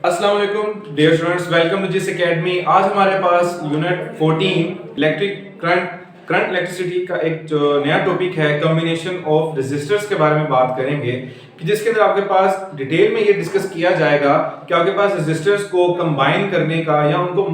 अस्सलाम वालेकुम dear students, welcome to जिस एकेडमी। आज हमारे पास यूनिट 14 इलेक्ट्रिक करंट इलेक्ट्रिसिटी का एक जो नया टॉपिक है, कॉम्बिनेशन ऑफ रेजिस्टर्स के बारे में बात करेंगे कि जिसके अंदर आपके पास डिटेल में ये डिस्कस किया जाएगा कि आपके पास रेजिस्टर्स को कंबाइन करने का या उनको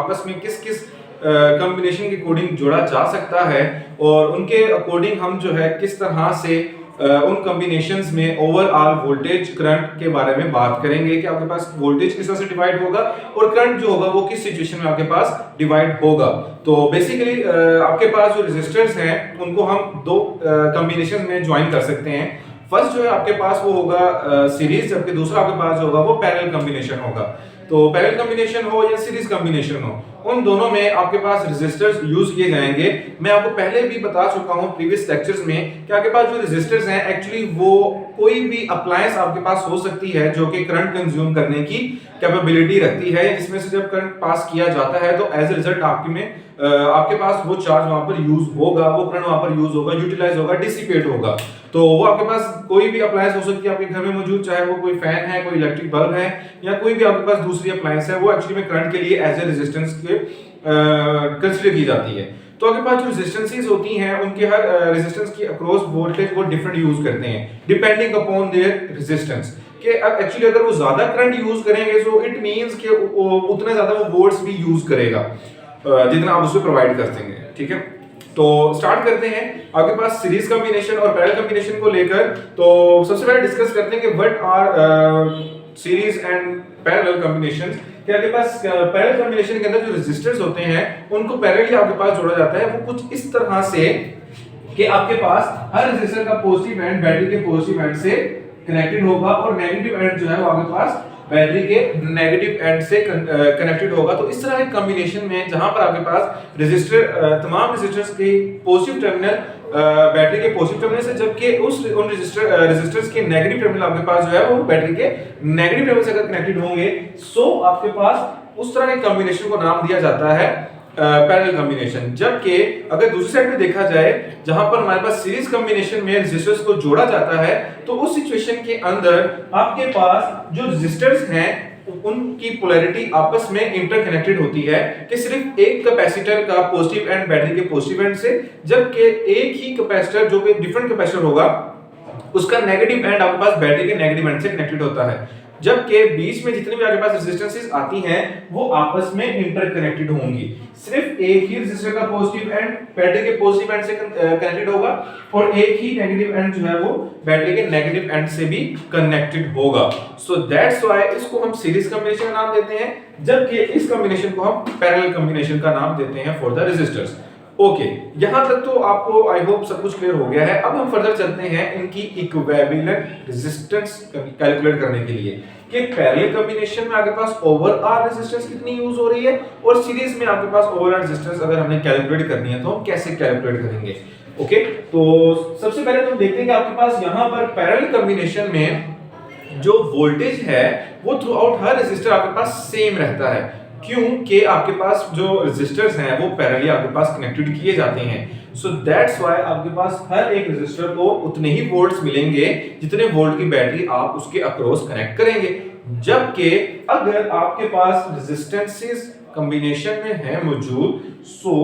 आपस में किस किस कॉम्बिनेशन के अकॉर्डिंग जोड़ा जा सकता है और उनके अकॉर्डिंग हम जो है किस तरह से उन कॉम्बिनेशंस में ओवरऑल वोल्टेज करंट के बारे में बात करेंगे कि आपके पास वोल्टेज किस तरह से डिवाइड होगा और करंट जो होगा वो किस सिचुएशन में आपके पास डिवाइड होगा। तो बेसिकली आपके पास जो रेजिस्टर्स हैं उनको हम दो कॉम्बिनेशन में ज्वाइन कर सकते हैं। फर्स्ट जो है आपके पास वो होगा सीरीज, जबकि दूसरा आपके पास जो होगा वो पैरेलल कॉम्बिनेशन होगा। तो पैरेलल कॉम्बिनेशन हो या सीरीज कॉम्बिनेशन हो, उन दोनों में आपके पास रेजिस्टर्स यूज किए जाएंगे। मैं आपको पहले भी बता चुका हूं प्रीवियस लेक्चर्स में कि आपके पास जो रेजिस्टर्स हैं एक्चुअली वो कोई भी अप्लायंस आपके पास हो सकती है जो कि करंट कंज्यूम करने की कैपेबिलिटी रखती है, जिसमें से जब करंट पास किया जाता है तो एज ए रिजल्ट आपके पास वो चार्ज वहां पर यूज होगा, वो करंट वहां पर यूज होगा, यूटिलाइज होगा, डिसिपेट होगा। तो वो आपके पास कोई भी अप्लायंस हो सकती है आपके घर में मौजूद, चाहे वो कोई फैन है, कोई इलेक्ट्रिक बल्ब है या कोई भी आपके पास दूसरी अप्लायंस है, वो एक्चुअली में करंट के लिए एज ए रेजिस्टेंस के कंसीडर की जाती है। तो आपके पास जो रेजिस्टेंसेस होती हैं उनके हर रेजिस्टेंस की अक्रॉस वोल्टेज वो डिफरेंट यूज करते हैं डिपेंडिंग अपॉन देयर रेजिस्टेंस। कि अब एक्चुअली अगर वो ज्यादा करंट यूज करेंगे सो इट मींस कि उतना ज्यादा वो वोल्ट्स भी यूज करेगा जितना आप उसको प्रोवाइड कर देंगे। ठीक है, तो स्टार्ट करते हैं आपके पास सीरीज कॉम्बिनेशन और पैरेलल कॉम्बिनेशन को लेकर। तो सबसे पहले डिस्कस करते हैं कि what R series and parallel combinations. कि आपके पास पैरेलल कॉम्बिनेशन के अंदर जो रेजिस्टर्स होते हैं उनको पैरेलली आपके पास जोड़ा जाता है। वो कुछ इस तरह से कि आपके पास हर रेजिस्टर का पॉजिटिव एंड बैटरी के पॉजिटिव एंड से कनेक्टेड होगा और नेगेटिव एंड जो है वो आपके पास बैटरी के नेगेटिव एंड से कनेक्टेड होगा। तो इस तरह के कॉम्बिनेशन में जहां पर आपके पास तमाम रेजिस्टर्स के पॉजिटिव टर्मिनल बैटरी के पॉजिटिव टर्मिनल से, जबकि उन रेजिस्टर्स के नेगेटिव टर्मिनल आपके पास जो है वो बैटरी के नेगेटिव टर्मिनल से अगर कनेक्टेड होंगे सो आपके पास उस तरह के कॉम्बिनेशन को नाम दिया जाता है पैरेलल कॉम्बिनेशन। जबकि अगर दूसरी साइड में देखा जाए जहां पर हमारे पास सीरीज कॉम्बिनेशन में रेजिस्टर्स को जोड़ा जाता है तो उस सिचुएशन के अंदर आपके पास जो रेजिस्टर्स हैं उनकी पोलैरिटी आपस में इंटरकनेक्टेड होती है कि सिर्फ एक कैपेसिटर का पॉजिटिव एंड बैटरी के पॉजिटिव एंड से, जबकि एक ही कैपेसिटर जो कि डिफरेंट कैपेसिटर होगा उसका नेगेटिव एंड आपके पास बैटरी के नेगेटिव एंड से कनेक्टेड होता है। जबकि बीच में जितनी भी आपके पास रेजिस्टेंसेस आती हैं वो आपस में इंटरकनेक्टेड होंगी। सिर्फ एक ही रेजिस्टर का पॉजिटिव एंड बैटरी के पॉजिटिव एंड से कनेक्टेड होगा और एक ही नेगेटिव एंड जो है वो बैटरी के नेगेटिव एंड से भी कनेक्टेड होगा। सो दैट्स व्हाई इसको हम सीरीज कॉम्बिनेशन का नाम देते हैं, जबकि इस कॉम्बिनेशन को हम पैरेलल कॉम्बिनेशन का नाम देते हैं फॉर द रेजिस्टर्स। ओके, यहां तक तो आपको आई होप सब कुछ क्लियर हो गया है। अब हम फर्दर चलते हैं इनकी इक्विवेलेंट रेजिस्टेंस कैलकुलेट करने के लिए कि पैरेलल कॉम्बिनेशन में आपके पास ओवरऑल रेजिस्टेंस कितनी यूज हो रही है और सीरीज में आपके पास ओवरऑल रेजिस्टेंस अगर हमने कैलकुलेट करनी है तो हम कैसे कैलकुलेट करेंगे। ओके, तो सबसे पहले तो हम देखते हैं कि आपके पास यहां पर पैरेलल कॉम्बिनेशन में जो वोल्टेज है वो थ्रू आउट हर रेजिस्टर आपके पास सेम रहता है, क्योंकि आपके पास जो रेजिस्टर्स हैं वो पैरेलली आपके पास कनेक्टेड किए जाते हैं। सो दैट्स व्हाई आपके पास हर एक रेजिस्टर को उतने ही वोल्ट्स मिलेंगे जितने वोल्ट की बैटरी आप उसके अक्रॉस कनेक्ट करेंगे। जबकि अगर आपके पास रेजिस्टेंसेस कॉम्बिनेशन में है मौजूद सो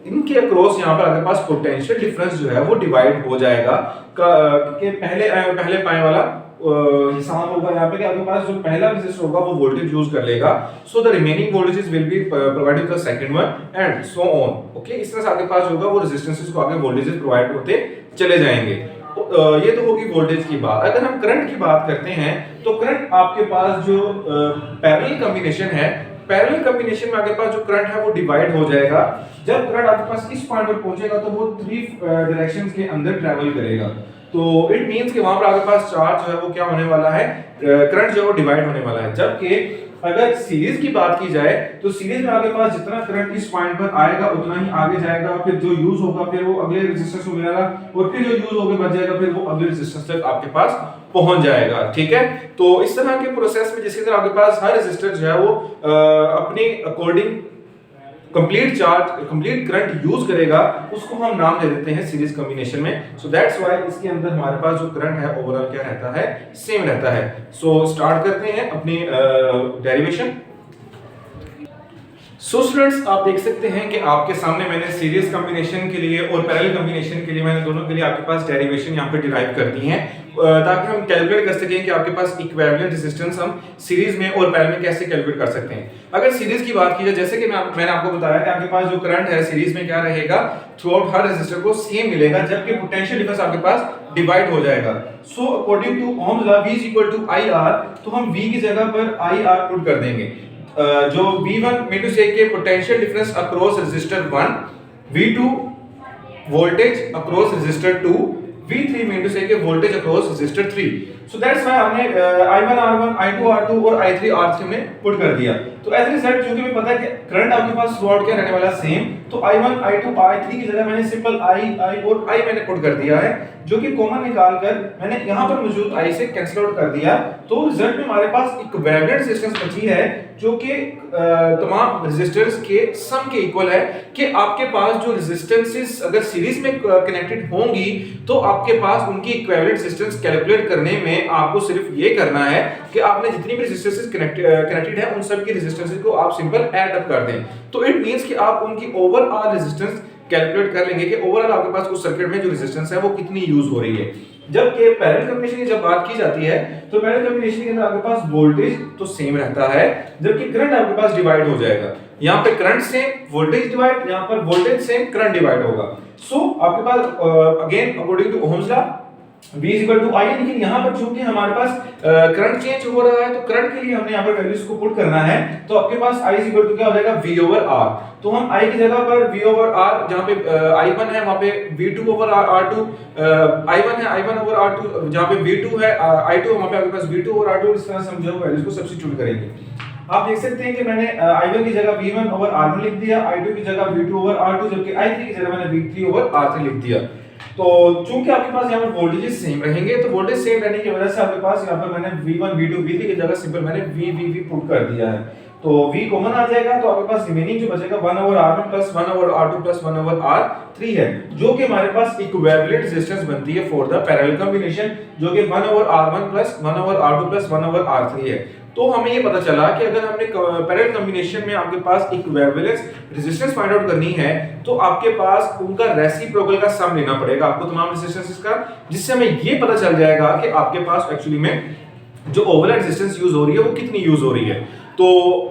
इनके अक्रॉस यहाँ पर आपके पास पोटेंशियल डिफरेंस जो है वो डिवाइड हो जाएगा कि पहले पाए वाला हिसाब होगा यहाँ पे कि आपके पास जो पहला रेजिस्टर होगा वो वोल्टेज यूज कर लेगा, so the remaining voltages will be provided the second one and so on. Okay, इस तरह से आपके पास होगा वो रेजिस्टेंसेस को आगे वोल्टेजेस प्रोवाइड होते चले जाएंगे। ये तो होगी वोल्टेज की बात। अगर हम करंट की बात करते हैं तो करंट आपके पास जो पैरेलल कॉम्बिनेशन है, पैरेलल कॉम्बिनेशन में आपके पास जो करंट है वो डिवाइड हो जाएगा। जब करंट आपके पास इस पॉइंट पर पहुंचेगा तो वो 3 डायरेक्शंस के अंदर ट्रैवल करेगा। तो इट मींस कि वहां पर आपके पास चार्ज जो है वो क्या होने वाला है, करंट जो है वो डिवाइड होने वाला है। जबकि अगर सीरीज की बात की जाए तो सीरीज में आपके पास जितना करंट इस पॉइंट पर आएगा उतना ही आगे जाएगा, फिर जो यूज होगा फिर वो अगले रेजिस्टेंस को मिलेगा और फिर जो यूज होकर बच जाएगा फिर वो अगले रेजिस्टेंस तक आपके पास पहुंच जाएगा। ठीक है, तो इस तरह के प्रोसेस में जिसके अंदर आपके पास हर रेजिस्टर जो है वो अपने अकॉर्डिंग कंप्लीट करंट यूज करेगा, उसको हम नाम दे देते हैं सीरीज कॉम्बिनेशन में। सो दैट्स व्हाई इसके अंदर हमारे पास जो करंट है ओवरऑल क्या रहता है, सेम रहता है। सो स्टार्ट करते हैं अपनी डेरिवेशन। सो स्टूडेंट्स, आप देख सकते हैं कि आपके सामने मैंने सीरीज कॉम्बिनेशन के लिए और पैरेलल कॉम्बिनेशन के लिए मैंने दोनों के लिए आपके पास डेरिवेशन यहाँ पे डिराइव कर दी है, ताकि हम कैलकुलेट कर सकें कि आपके पास इक्विवेलेंट रेजिस्टेंस हम सीरीज में और पैरेलल में कैसे कैलकुलेट कर सकते हैं। अगर सीरीज की बात की जाए, जैसे कि मैंने आपको बताया कि आपके पास जो करंट है सीरीज में क्या रहेगा, थ्रू आउट हर रेजिस्टर को सेम मिलेगा, जबकि पोटेंशियल डिफरेंस आपके पास डिवाइड हो जाएगा। So according to Ohm's law V = IR, तो हम V की जगह पर IR पुट कर देंगे। जो V1 मीन टू से के potential difference across resistor 1, V2 voltage across resistor 2, V3 mean to से के voltage across resistor 3। So that's why हमने I1 R1, I2 R2 और I3 R3 हमने पुट कर दिया। तो एज ए रिजल्ट, क्योंकि हमें पता है कि करंट आपके पास थ्रू आउट क्या रहने वाला सेम, तो I1 I2 I3 की जगह मैंने सिंपल I और I मैंने पुट कर दिया है, जो कि कॉमन निकालकर मैंने यहां पर मौजूद I से कैंसिल आउट कर दिया। तो रिजल्ट में हमारे पास इक्विवेलेंट रेजिस्टेंस बची है, जो कि तमाम रेजिस्टर्स के सम के इक्वल है। कि आपके पास जो रेजिस्टेंसेस अगर सीरीज में कनेक्टेड होंगी, तो आपके पास उनकी इक्विवेलेंट रेजिस्टेंस कैलकुलेट करने में आपको सिर्फ ये करना है कि आपने जितनी भी रेजिस्टेंसेस कनेक्टेड है उन सब की रेजिस्टेंसेस को आप सिंपल ऐड अप कर दें। तो इट मींस कि आप उनकी ओवरऑल रेजिस्टेंस कैलकुलेट कर लेंगे कि ओवरऑल आपके पास उस सर्किट में जो रेजिस्टेंस है वो कितनी यूज हो रही है। जबकि पैरेलल कॉम्बिनेशन की जब बात की जाती है, तो पैरेलल कॉम्बिनेशन के अंदर आपके पास वोल्टेज तो सेम रहता है, जबकि करंट आपके पास डिवाइड हो जाएगा। यहाँ पे करंट सेम, वोल्टेज डिवाइड, यहाँ पर वोल्टेज सेम, करंट डिवाइड होगा। सो आपके पास again according to Ohm's law V = I, लेकिन यहाँ पर चूंकि हमारे पास करंट चेंज हो रहा है, तो करंट के लिए हमने यहाँ पर वैल्यूज को पुट करना है। तो आपके पास I = क्या हो जाएगा, V/R। तो हम I की जगह पर V/R, जहाँ पे I1 है वहाँ पे V2/R2, I1 है I1/R2, जहाँ पे V2 है I2, वहाँ पे आपके पास V2/R2। इस तरह से हम जो वैल्यूज को सब्स्टिट्यूट करेंगे। आप देख सकते हैं कि मैंने I1 की जगह V1/R1 लिख दिया, I2 की जगह V2/R2, जबकि I3 की जगह मैंने V3/R3 लिख दिया। तो चूंकि आपके पास यहाँ पर वोल्टेजेस सेम रहेंगे, तो वोल्टेज सेम रहने की वजह से आपके पास यहाँ पर मैंने V1 V2 V3 की जगह सिंपल मैंने V पुट कर दिया है। तो V कॉमन आ जाएगा, तो आपके पास रिमेनिंग जो बचेगा 1/R1 + 1/R2 + 1/R3 है, जो कि हमारे पास इक्विवेलेंट रेजिस्टेंस बनती है फॉर द पैरेलल कॉम्बिनेशन, जो कि 1/R1 + 1/R2 + 1/R3 है। तो हमें ये पता चला कि अगर हमने पैरेलल कॉम्बिनेशन में आपके पास इक्विवेलेंस रेजिस्टेंस फाइंड आउट करनी है, तो आपके पास उनका रेसिप्रोकल का सम लेना पड़ेगा आपको तमाम रेजिस्टेंसेस का, जिससे हमें ये पता चल जाएगा कि आपके पास एक्चुअली में जो ओवरऑल रेजिस्टेंस यूज हो रही है वो कितनी यूज हो रही है। तो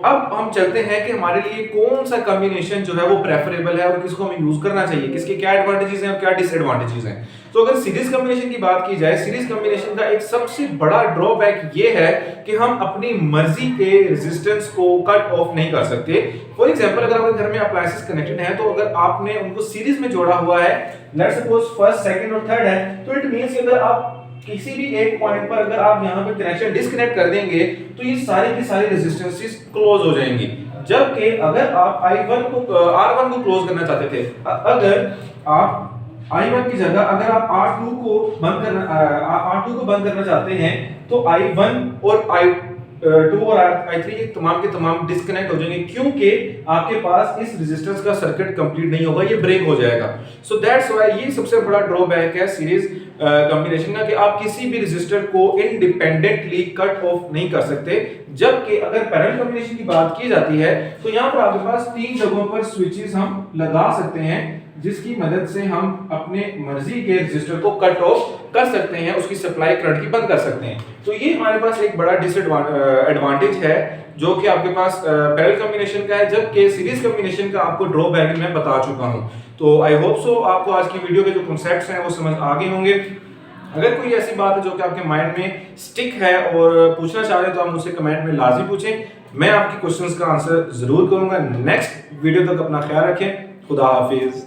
अब हम चलते हैं कि हमारे लिए कौन सा कॉम्बिनेशन जो है वो प्रेफरेबल है और किसको हमें यूज करना चाहिए, किसके क्या एडवांटेजेस हैं और क्या डिसएडवांटेजेस हैं। तो अगर सीरीज कॉम्बिनेशन की बात की जाए, सीरीज कॉम्बिनेशन का एक सबसे बड़ा ड्रॉबैक ये है कि हम अपनी मर्जी के रेजिस्टेंस को कट ऑफ नहीं कर सकते। फॉर एग्जांपल, अगर आपके घर में अप्लायंसेस कनेक्टेड हैं, तो अगर आपने उनको सीरीज में जोड़ा हुआ है, लेट्स सपोज फर्स्ट, सेकंड और थर्ड है, तो इट मींस कि अगर आप किसी भी एक पॉइंट पर अगर आप यहाँ पे कनेक्शन डिस्कनेक्ट कर देंगे, तो ये सारे की सारी रेजिस्टेंसेस क्लोज हो जाएंगी। जबकि अगर आप R1 को क्लोज करना चाहते थे, अगर आप I1 की जगह अगर आप R2 को बंद करना चाहते हैं, तो I1 और I2 और I3 के तमाम डिस्कनेक्ट हो जाएंगे, क्योंकि आपके पास इस रेजिस्टेंस का सर्किट कंप्लीट नहीं होगा, ये ब्रेक हो जाएगा। सो दैट्स व्हाई ये सबसे बड़ा ड्रॉबैक है सीरीज कॉम्बिनेशन का, कि आप किसी भी रेजिस्टर को इंडिपेंडेंटली कट ऑफ नहीं कर सकते। जबकि अगर पैरेलल कॉम्बिनेशन की बात की जाती है, तो यहाँ पर आपके पास 3 जगहों पर स्विचेस हम लगा सकते हैं, जिसकी मदद से हम अपने मर्जी के रेजिस्टर को कट ऑफ कर सकते हैं, उसकी सप्लाई करंट की बंद कर सकते हैं। तो ये हमारे पास एक बड़ा एडवांटेज है जो कि आपके पास पैरेलल कॉम्बिनेशन का है, जबकि सीरीज कॉम्बिनेशन का आपको ड्रॉबैक मैं बता चुका हूं। तो आई होप सो आपको आज की वीडियो के जो कॉन्सेप्ट्स हैं वो समझ आ गए होंगे। अगर कोई ऐसी बात है जो कि आपके माइंड में स्टिक है और पूछना चाह रहे हैं, तो आप मुझसे कमेंट में लाजमी पूछें, मैं आपके क्वेश्चंस का आंसर जरूर करूंगा। नेक्स्ट वीडियो तक अपना ख्याल रखें। खुदा हाफिज।